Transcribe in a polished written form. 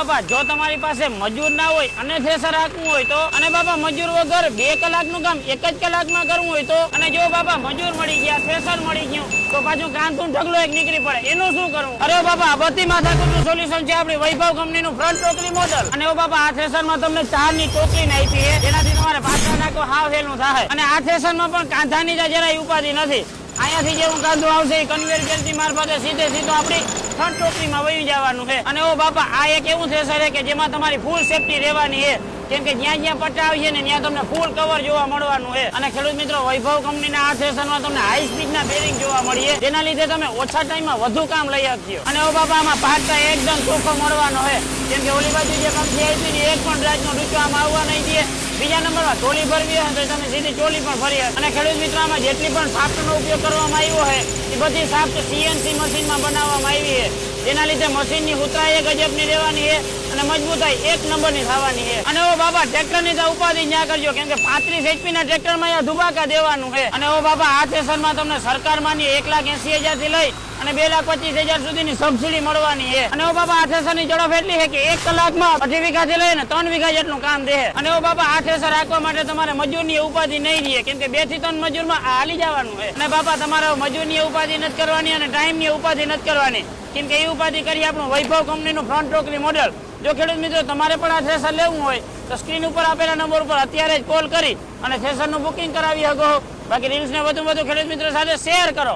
બાપા જો તમારી પાસે મજૂર ના હોય અને થ્રેસર હાંકવું હોય તો, અને બાપા મજૂર વગર 2 કલાકનું કામ 1 જ કલાકમાં કરવું હોય તો, અને જો બાપા મજૂર મળી ગયા, થ્રેસર મળી ગયું તો પાછું કાંતનું ઢગલો એક નીકળી પડે, એનું શું કરવું? અરે બાપા આ બધી માથાકૂટનું સોલ્યુશન છે આપણી વૈભવ કંપનીનું ફ્રન્ટ ટોકરી મોડલ. અને ઓ બાપા આ થ્રેસરમાં તમને 4ની ટોકરી નાખી છે, જેનાથી તમારે પાછા નાખો હાવ હેલું થાય. અને આ થ્રેસરમાં પણ કાંધાની જરાય ઉપાધિ નથી. અહીંયાથી જેવું કાંધું આવશે એ કન્વેયર બેલ્ટની મારફતે સીધો આપણી ફ્રન્ટ ટોકરીમાં વહી જવાનું છે. અને ઓ બાપા આ એક એવું થ્રેસર છે કે જેમાં તમારી ફૂલ સેફટી રહેવાની છે, કેમ કે જ્યાં પટ્ટા આવશે ને ત્યાં તમને ફૂલ કવર જોવા મળવાનું છે. અને ખેડૂત મિત્રો વૈભવ કંપનીના આ થ્રેસરમાં તમને હાઈ સ્પીડના બેરિંગ જોવા મળીએ, જેના લીધે તમે ઓછા ટાઈમમાં વધુ કામ લઈ શકશો. અને ઓ બાપા આમાં પાર્ટ એકદમ ચોખ્ખો મળવાનો છે, કેમ કે ઓલી બાજુ જે કંપની આવી છે એક પણ રાજનો ડૂચો આમાં આવવા નહીં દે. બીજા નંબરમાં ટોલી ભરવી હોય તો તમે સીધી ટોલી પણ ભરી. અને ખેડૂત મિત્રો આમાં જેટલી પણ સાફ્ટનો ઉપયોગ કરવામાં આવ્યો છે એ બધી સાફ્ટ સીએનસી મશીનમાં બનાવવામાં આવી છે, જેના લીધે મશીનની ઉતરાઈ ગજબની રહેવાની છે અને મજબૂતાઈ 1 નંબરની થવાની છે. અને ઓ બાબા ટ્રેક્ટરની તો ઉપાધિ ના કરજો, કેમ કે 35 HP ના ટ્રેક્ટરમાં અહીંયા ધુબાકા દેવાનું છે. અને ઓ બાબા આ થ્રેસરમાં તમને સરકારમાંની 1,80,000 થી લઈ અને 2,25,000 સુધીની સબસિડી મળવાની છે. અને ઓ બાબા આ થ્રેસરની ઝડપ એટલી છે કે 1 કલાકમાં 2.5 વીઘાથી લઈને 3 વીઘા જેટલું કામ દે. અને ઓ બાબા આ થ્રેસર રાખવા માટે તમારે મજૂરની ઉપાધિ નહીં રહે, કેમ કે 2 થી 3 મજૂરમાં આ હાલી જવાનું છે. અને બાપા તમારે મજૂરની ઉપાધિ નથી કરવાની અને ટાઈમની ઉપાધિ નથી કરવાની, કેમ કે એ ઉપાધિ કરી આપણું વૈભવ કંપનીનું ફ્રન્ટ ટોકરી મોડેલ. જો ખેડૂત મિત્રો તમારે પણ આ થ્રેસર લેવું હોય તો સ્ક્રીન ઉપર આપેલા નંબર ઉપર અત્યારે જ કોલ કરી અને થ્રેસરનું બુકિંગ કરાવી શકો. બાકી રીલ્સને વધુ ખેડૂત મિત્રો સાથે શેર કરો.